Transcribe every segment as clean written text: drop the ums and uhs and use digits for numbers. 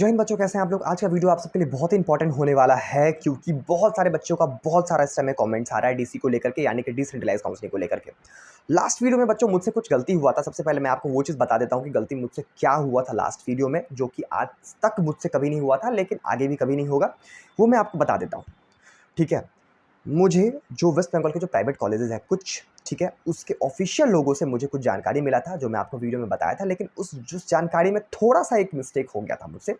जय हिंद बच्चों, कैसे हैं आप लोग। आज का वीडियो आप सबके लिए बहुत ही इंपॉर्टेंट होने वाला है क्योंकि बहुत सारे बच्चों का बहुत सारा इस समय कमेंट्स आ रहा है डीसी को लेकर के, यानी कि डिसेंट्रलाइज काउंसलिंग को लेकर के। लास्ट वीडियो में बच्चों मुझसे कुछ गलती हुआ था। सबसे पहले मैं आपको वो चीज़ बता देता हूँ कि गलती मुझसे क्या हुआ था लास्ट वीडियो में, जो कि आज तक मुझसे कभी नहीं हुआ था, लेकिन आगे भी कभी नहीं होगा। वो मैं आपको बता देता हूँ, ठीक है। मुझे जो वेस्ट बंगाल के जो प्राइवेट कॉलेजेस हैं कुछ, ठीक है, उसके ऑफिशियल लोगों से मुझे कुछ जानकारी मिला था जो मैं आपको वीडियो में बताया था, लेकिन उस जानकारी में थोड़ा सा एक मिस्टेक हो गया था मुझसे।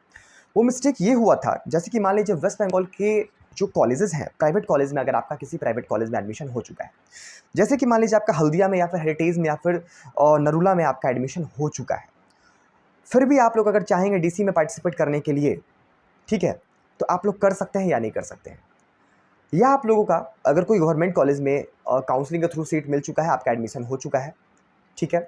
वो मिस्टेक ये हुआ था, जैसे कि मान लीजिए वेस्ट बंगाल के जो कॉलेजेस हैं, प्राइवेट कॉलेज में अगर आपका किसी प्राइवेट कॉलेज में एडमिशन हो चुका है, जैसे कि मान लीजिए आपका हल्दिया में या फिर हेरिटेज में या फिर नरूला में आपका एडमिशन हो चुका है, फिर भी आप लोग अगर चाहेंगे डीसी में पार्टिसिपेट करने के लिए, ठीक है, तो आप लोग कर सकते हैं या नहीं कर सकते हैं। या आप लोगों का अगर कोई गवर्नमेंट कॉलेज में काउंसलिंग के थ्रू सीट मिल चुका है, आपका एडमिशन हो चुका है, ठीक है,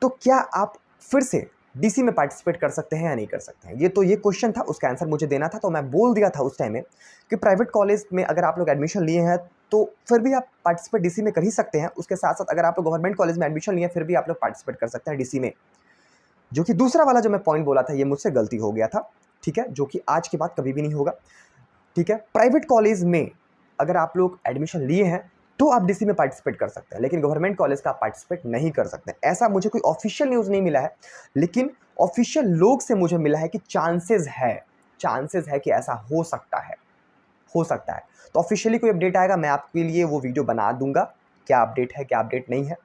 तो क्या आप फिर से डीसी में पार्टिसिपेट कर सकते हैं या नहीं कर सकते हैं। ये क्वेश्चन था, उसका आंसर मुझे देना था। तो मैं बोल दिया था उस टाइम में कि प्राइवेट कॉलेज में अगर आप लोग एडमिशन लिए हैं तो फिर भी आप पार्टिसिपेट डीसी में कर ही सकते हैं। उसके साथ साथ अगर आप लोग गवर्नमेंट कॉलेज में एडमिशन लिए फिर भी आप लोग पार्टिसिपेट कर सकते हैं डीसी में। जो कि दूसरा वाला जो मैं पॉइंट बोला था, ये मुझसे गलती हो गया था, ठीक है, जो कि आज के बाद कभी भी नहीं होगा, ठीक है। प्राइवेट कॉलेज में अगर आप लोग एडमिशन लिए हैं तो आप डीसी में पार्टिसिपेट कर सकते हैं, लेकिन गवर्नमेंट कॉलेज का आप पार्टिसिपेट नहीं कर सकते। ऐसा मुझे कोई ऑफिशियल न्यूज़ नहीं मिला है, लेकिन ऑफिशियल लोग से मुझे मिला है कि चांसेस है कि ऐसा हो सकता है, हो सकता है। तो ऑफिशियली कोई अपडेट आएगा मैं आपके लिए वो वीडियो बना दूंगा, क्या अपडेट है क्या अपडेट नहीं है।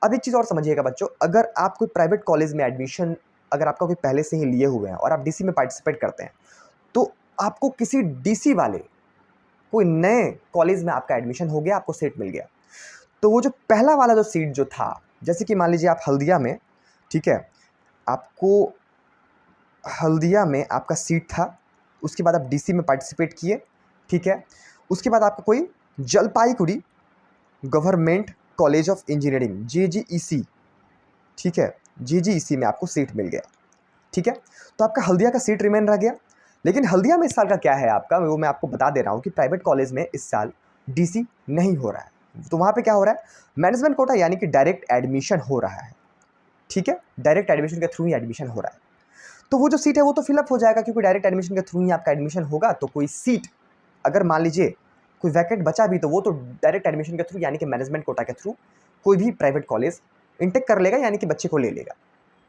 अब एक चीज़ और समझिएगा बच्चों, अगर आप कोई प्राइवेट कॉलेज में एडमिशन अगर आपका कोई पहले से ही लिए हुए हैं और आप डीसी में पार्टिसिपेट करते हैं, तो आपको किसी डीसी वाले कोई नए कॉलेज में आपका एडमिशन हो गया, आपको सीट मिल गया, तो वो जो पहला वाला जो सीट जो था, जैसे कि मान लीजिए आप हल्दिया में, ठीक है, आपको हल्दिया में आपका सीट था, उसके बाद आप डीसी में पार्टिसिपेट किए, ठीक है, उसके बाद आपका कोई Jalpaiguri government college of engineering JGEC, ठीक है, जेजीईसी में आपको सीट मिल गया, ठीक है, तो आपका हल्दिया का सीट रिमेन रह गया। लेकिन हल्दिया में इस साल का क्या है आपका, वो मैं आपको बता दे रहा हूँ कि प्राइवेट कॉलेज में इस साल डीसी नहीं हो रहा है। तो वहाँ पे क्या हो रहा है, मैनेजमेंट कोटा यानी कि डायरेक्ट एडमिशन हो रहा है, ठीक है, डायरेक्ट एडमिशन के थ्रू ही एडमिशन हो रहा है। तो वो जो सीट है वो तो फिलअप हो जाएगा, क्योंकि डायरेक्ट एडमिशन के थ्रू ही आपका एडमिशन होगा। तो कोई सीट अगर मान लीजिए कोई वैकेंट बचा भी, तो वो तो डायरेक्ट एडमिशन के थ्रू यानी कि मैनेजमेंट कोटा के थ्रू कोई भी प्राइवेट कॉलेज इंटेक कर लेगा, यानी कि बच्चे को ले लेगा।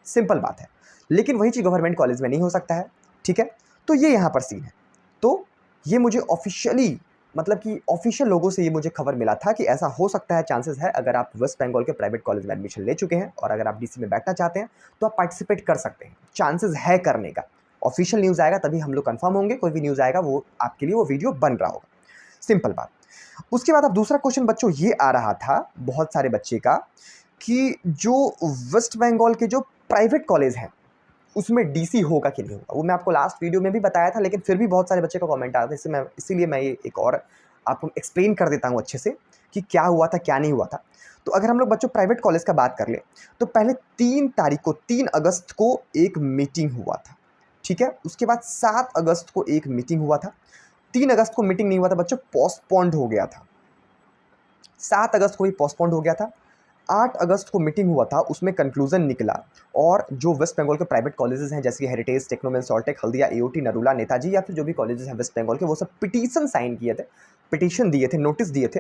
सिंपल बात है। लेकिन वही चीज़ गवर्नमेंट कॉलेज में नहीं हो सकता है, ठीक है। तो ये यहाँ पर सीन है। तो ये मुझे ऑफिशियली, मतलब कि ऑफिशियल लोगों से ये मुझे खबर मिला था कि ऐसा हो सकता है, चांसेस है। अगर आप वेस्ट बंगाल के प्राइवेट कॉलेज में एडमिशन ले चुके हैं और अगर आप डीसी में बैठना चाहते हैं तो आप पार्टिसिपेट कर सकते हैं, चांसेस है करने का। ऑफिशियल न्यूज़ आएगा तभी हम लोग कंफर्म होंगे, कोई भी न्यूज़ आएगा वो आपके लिए वो वीडियो बन रहा होगा, सिंपल बात। उसके बाद अब दूसरा क्वेश्चन बच्चों ये आ रहा था बहुत सारे बच्चे का कि जो वेस्ट बंगाल के जो प्राइवेट कॉलेज हैं उसमें डीसी होगा कि नहीं होगा। वो मैं आपको लास्ट वीडियो में भी बताया था, लेकिन फिर भी बहुत सारे बच्चे का कमेंट आया था, इसीलिए मैं ये एक और आपको एक्सप्लेन कर देता हूँ अच्छे से कि क्या हुआ था क्या नहीं हुआ था। तो अगर हम लोग बच्चों प्राइवेट कॉलेज का बात कर ले, तो पहले 3 तारीख को 3 अगस्त को एक मीटिंग हुआ था, ठीक है। उसके बाद 7 अगस्त को एक मीटिंग हुआ था। 3 अगस्त को मीटिंग नहीं हुआ था बच्चों, पोस्टपोन्ड हो गया था। 7 अगस्त को ही पोस्टपोन्ड हो गया था। 8 अगस्त को मीटिंग हुआ था, उसमें कंक्लूजन निकला और जो वेस्ट बंगाल के प्राइवेट कॉलेजेस हैं जैसे कि हेरिटेज, टेक्नोमेल, सॉल्टेक, हल्दिया, एओटी, नरूला, नेताजी या फिर जो भी कॉलेजेस हैं वेस्ट बंगाल के, वो सब पिटीशन साइन किए थे, पिटीशन दिए थे, नोटिस दिए थे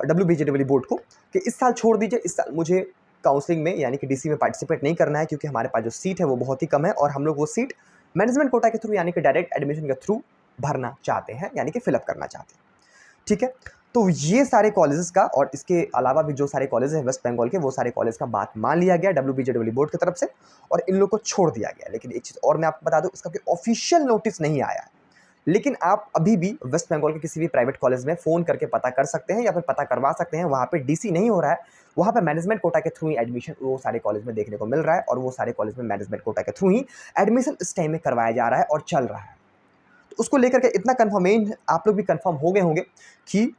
WBJW बोर्ड को कि इस साल छोड़ दीजिए, इस साल मुझे काउंसलिंग में यानी कि डीसी में पार्टिसिपेट नहीं करना है, क्योंकि हमारे पास जो सीट है वो बहुत ही कम है और हम लोग वो सीट मैनेजमेंट कोटा के थ्रू यानी कि डायरेक्ट एडमिशन के थ्रू भरना चाहते हैं, यानी कि फिलअप करना चाहते हैं, ठीक है। तो ये सारे कॉलेजेस का और इसके अलावा भी जो सारे कॉलेज हैं वेस्ट बंगाल के, वो सारे कॉलेज का बात मान लिया गया WBJW बोर्ड की तरफ से और इन लोग को छोड़ दिया गया। लेकिन एक चीज़ और मैं आपको बता दूं, इसका कोई ऑफिशियल नोटिस नहीं आया है, लेकिन आप अभी भी वेस्ट बंगाल के किसी भी प्राइवेट कॉलेज में फ़ोन करके पता कर सकते हैं या फिर पता करवा सकते हैं। वहाँ पे डीसी नहीं हो रहा है, वहाँ पे मैनेजमेंट कोटा के थ्रू ही एडमिशन वो सारे कॉलेज में देखने को मिल रहा है और वो सारे कॉलेज में मैनेजमेंट कोटा के थ्रू ही एडमिशन इस टाइम में करवाया जा रहा है और चल रहा है। तो उसको लेकर के इतना कन्फर्मेशन आप लोग भी कन्फर्म हो गए होंगे कि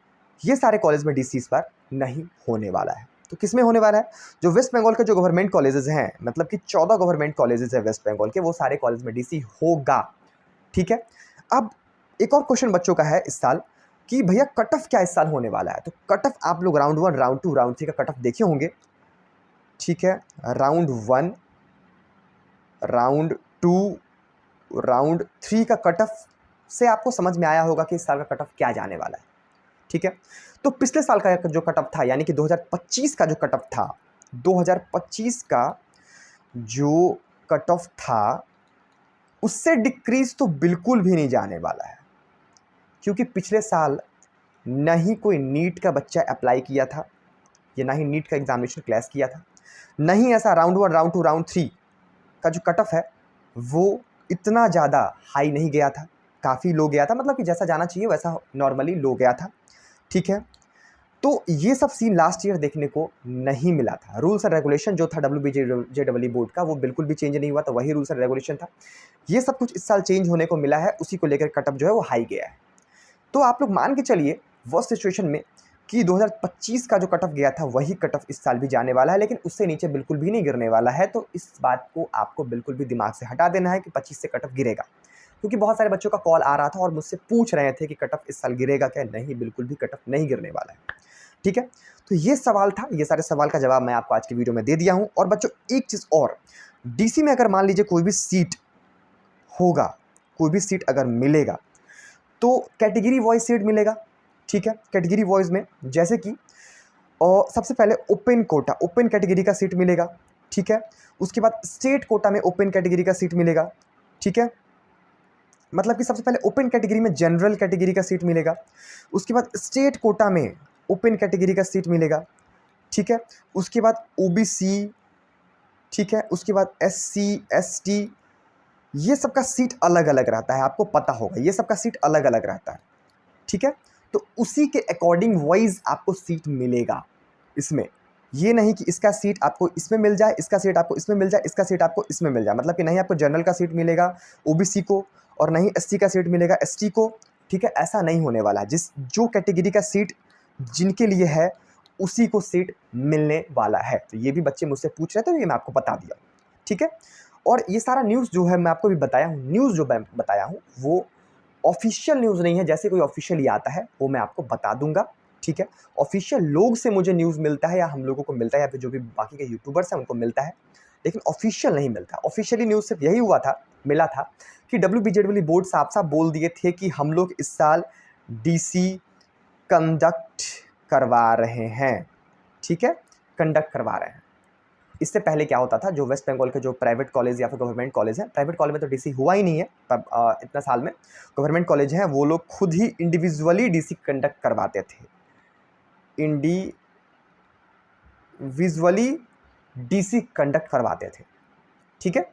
ये सारे कॉलेज में डीसी इस बार नहीं होने वाला है। तो किस में होने वाला है, जो वेस्ट बंगाल के जो गवर्नमेंट कॉलेजेस हैं, मतलब कि 14 गवर्नमेंट कॉलेजेस हैं वेस्ट बंगाल के, वो सारे कॉलेज में डीसी होगा, ठीक है। अब एक और क्वेश्चन बच्चों का है इस साल कि भैया कट ऑफ क्या इस साल होने वाला है। तो कट ऑफ आप लोग राउंड 1, राउंड 2, राउंड 3 का कट ऑफ देखे होंगे, ठीक है। राउंड 1, राउंड 2, राउंड 3 का कट ऑफ से आपको समझ में आया होगा कि इस साल का कट ऑफ क्या जाने वाला है, ठीक है। तो पिछले साल का जो कट ऑफ था, यानी कि 2025 का जो कट ऑफ था, 2025 का जो कट ऑफ था उससे डिक्रीज तो बिल्कुल भी नहीं जाने वाला है, क्योंकि पिछले साल ना ही कोई नीट का बच्चा अप्लाई किया था, या ना ही नीट का एग्जामिनेशन क्लैश किया था, ना ही ऐसा राउंड 1, राउंड 2, राउंड 3 का जो कट ऑफ है वो इतना ज़्यादा हाई नहीं गया था, काफ़ी लो गया था, मतलब कि जैसा जाना चाहिए वैसा नॉर्मली लो गया था, ठीक है। तो ये सब सीन लास्ट ईयर देखने को नहीं मिला था। रूल्स एंड रेगुलेशन जो था WBJEE बोर्ड का, वो बिल्कुल भी चेंज नहीं हुआ था, वही रूल्स एंड रेगुलेशन था। ये सब कुछ इस साल चेंज होने को मिला है, उसी को लेकर कट ऑफ जो है वो हाई गया है। तो आप लोग मान के चलिए वर्स्ट सिचुएशन में कि 2025 का जो कट ऑफ गया था वही कट ऑफ इस साल भी जाने वाला है, लेकिन उससे नीचे बिल्कुल भी नहीं गिरने वाला है। तो इस बात को आपको बिल्कुल भी दिमाग से हटा देना है कि 25 से कट ऑफ गिरेगा, क्योंकि बहुत सारे बच्चों का कॉल आ रहा था और मुझसे पूछ रहे थे कि कट ऑफ इस साल गिरेगा क्या। नहीं, बिल्कुल भी कट ऑफ नहीं गिरने वाला है, ठीक है। तो ये सवाल था, ये सारे सवाल का जवाब मैं आपको आज की वीडियो में दे दिया हूँ। और बच्चों एक चीज़ और, डीसी में अगर मान लीजिए कोई भी सीट होगा, कोई भी सीट अगर मिलेगा तो कैटेगरी वाइज सीट मिलेगा, ठीक है। कैटेगरी वाइज में जैसे कि सबसे पहले ओपन कोटा, ओपन कैटेगरी का सीट मिलेगा, ठीक है। उसके बाद स्टेट कोटा में ओपन कैटेगरी का सीट मिलेगा, ठीक है। मतलब कि सबसे पहले ओपन कैटेगरी में जनरल कैटेगरी का सीट मिलेगा, उसके बाद स्टेट कोटा में ओपन कैटेगरी का सीट मिलेगा, ठीक है। उसके बाद ओबीसी, ठीक है। उसके बाद एससी एसटी, ये सबका सीट अलग अलग रहता है, आपको पता होगा ये सबका सीट अलग अलग रहता है, ठीक है। तो उसी के अकॉर्डिंग वाइज आपको सीट मिलेगा इसमें। ये नहीं कि इसका सीट आपको इसमें मिल जाए, इसका सीट आपको इसमें मिल जाए, इसका सीट आपको इसमें मिल जाए, मतलब कि नहीं आपको जनरल का सीट मिलेगा ओबीसी को और नहीं एससी का सीट मिलेगा एसटी को, ठीक है। ऐसा नहीं होने वाला है। जो कैटेगरी का सीट जिनके लिए है उसी को सीट मिलने वाला है। तो ये भी बच्चे मुझसे पूछ रहे थे, तो ये मैं आपको बता दिया, ठीक है। और ये सारा न्यूज़ जो है मैं आपको भी बताया हूँ, न्यूज़ जो मैं बताया हूँ वो ऑफिशियल न्यूज़ नहीं है। जैसे कोई ऑफिशियल आता है वो मैं आपको बता दूंगा, ठीक है। ऑफिशियल लोग से मुझे न्यूज़ मिलता है या हम लोगों को मिलता है या फिर जो भी बाकी के यूट्यूबर्स हैं उनको मिलता है, लेकिन ऑफिशियल नहीं मिलता। ऑफिशियली न्यूज़ सिर्फ यही मिला था कि WBJEE बोर्ड साफ साफ बोल दिए थे कि हम लोग इस साल डीसी कंडक्ट करवा रहे हैं, ठीक है, कंडक्ट करवा रहे हैं। इससे पहले क्या होता था, जो वेस्ट बंगाल के जो प्राइवेट कॉलेज या फिर गवर्नमेंट कॉलेज है, प्राइवेट कॉलेज में तो डीसी हुआ ही नहीं है तब इतना साल में, गवर्नमेंट कॉलेज हैं वो लोग खुद ही इंडिविजुअली डीसी कंडक्ट करवाते थे, इंडिविजुअली डीसी कंडक्ट करवाते थे, ठीक है।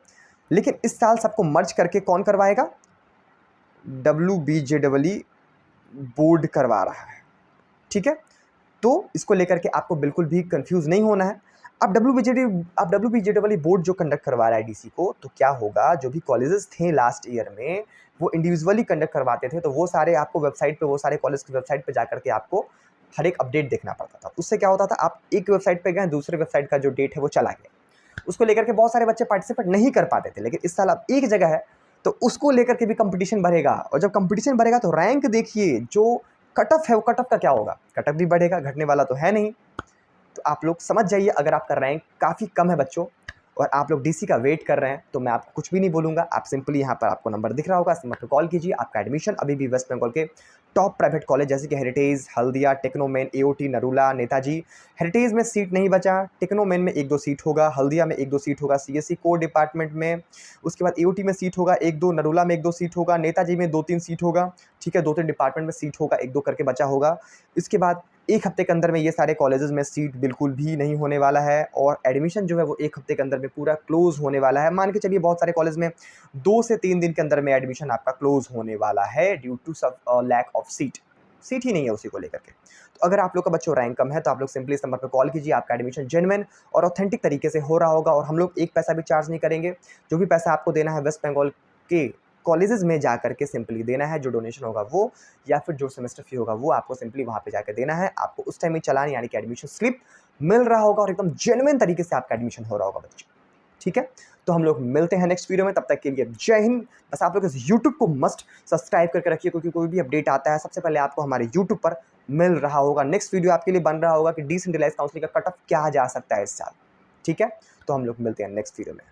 लेकिन इस साल सबको मर्ज करके कौन करवाएगा, WBJEE बोर्ड करवा रहा है, ठीक है। तो इसको लेकर के आपको बिल्कुल भी कंफ्यूज नहीं होना है। अब WBJEE बोर्ड जो कंडक्ट करवा रहा है डीसी को, तो क्या होगा, जो भी कॉलेजेस थे लास्ट ईयर में वो इंडिविजुअली कंडक्ट करवाते थे, तो वो सारे आपको वेबसाइट पे, वो सारे कॉलेज की वेबसाइट पे जाकर के आपको हर एक अपडेट देखना पड़ता था। उससे क्या होता था, आप एक वेबसाइट पे गए, दूसरे वेबसाइट का जो डेट है वो चला गया, उसको लेकर के बहुत सारे बच्चे पार्टिसिपेट नहीं कर पाते थे। लेकिन इस साल अब एक जगह है तो उसको लेकर के भी कंपटीशन बढ़ेगा, और जब कंपटीशन बढ़ेगा तो रैंक देखिए, जो कट ऑफ है वो कट ऑफ का क्या होगा, कट ऑफ भी बढ़ेगा, घटने वाला तो है नहीं। तो आप लोग समझ जाइए, अगर आपका रैंक काफ़ी कम है बच्चों और आप लोग डीसी का वेट कर रहे हैं, तो मैं आपको कुछ भी नहीं बोलूँगा। आप सिंपली यहाँ पर आपको नंबर दिख रहा होगा, इस नंबर पर कॉल कीजिए। आपका एडमिशन अभी भी वेस्ट बंगाल के टॉप प्राइवेट कॉलेज जैसे कि Heritage, Haldia, Techno Main, AOT, Narula, Netaji. Heritage में सीट नहीं बचा, टेक्नोमेन में 1-2 सीट होगा, हल्दिया में 1-2 सीट होगा, CSE कोर डिपार्टमेंट में, उसके बाद AOT में सीट होगा 1-2, नरूला में 1-2 सीट होगा, नेताजी में 2-3 सीट होगा, ठीक है। 2-3 डिपार्टमेंट में सीट होगा, 1-2 करके बचा होगा। इसके बाद एक हफ्ते के अंदर में ये सारे कॉलेजेस में सीट बिल्कुल भी नहीं होने वाला है, और एडमिशन जो है वो एक हफ्ते के अंदर में पूरा क्लोज होने वाला है। मान के चलिए बहुत सारे कॉलेज में 2 से 3 दिन के अंदर में एडमिशन आपका क्लोज होने वाला है, due to lack of seat ही नहीं है उसी को लेकर के। तो अगर आप लोग का बच्चों रैंक कम है तो आप लोग सिंपली इस नंबर पर कॉल कीजिए। आपका एडमिशन जेन्युइन और ऑथेंटिक तरीके से हो रहा होगा, और हम लोग एक पैसा भी चार्ज नहीं करेंगे। जो भी पैसा आपको देना है वेस्ट बंगाल के कॉलेजेस में जा करके सिंपली देना है, जो डोनेशन होगा वो, या फिर जो सेमेस्टर फी होगा वो आपको सिंपली वहाँ पे जाकर देना है। आपको उस टाइम में चालान यानी कि एडमिशन स्लिप मिल रहा होगा, और एकदम जेन्युइन तरीके से आपका एडमिशन हो रहा होगा बच्चों, ठीक है। तो हम लोग मिलते हैं नेक्स्ट वीडियो में, तब तक के लिए जय हिंद। बस आप लोग इस यूट्यूब को मस्ट सब्सक्राइब करके रखिए, क्योंकि कोई भी अपडेट आता है सबसे पहले आपको हमारे यूट्यूब पर मिल रहा होगा। नेक्स्ट वीडियो आपके लिए बन रहा होगा कि डिसेंट्रलाइज्ड काउंसलिंग का कट ऑफ क्या जा सकता है इस साल, ठीक है। तो हम लोग मिलते हैं नेक्स्ट वीडियो में।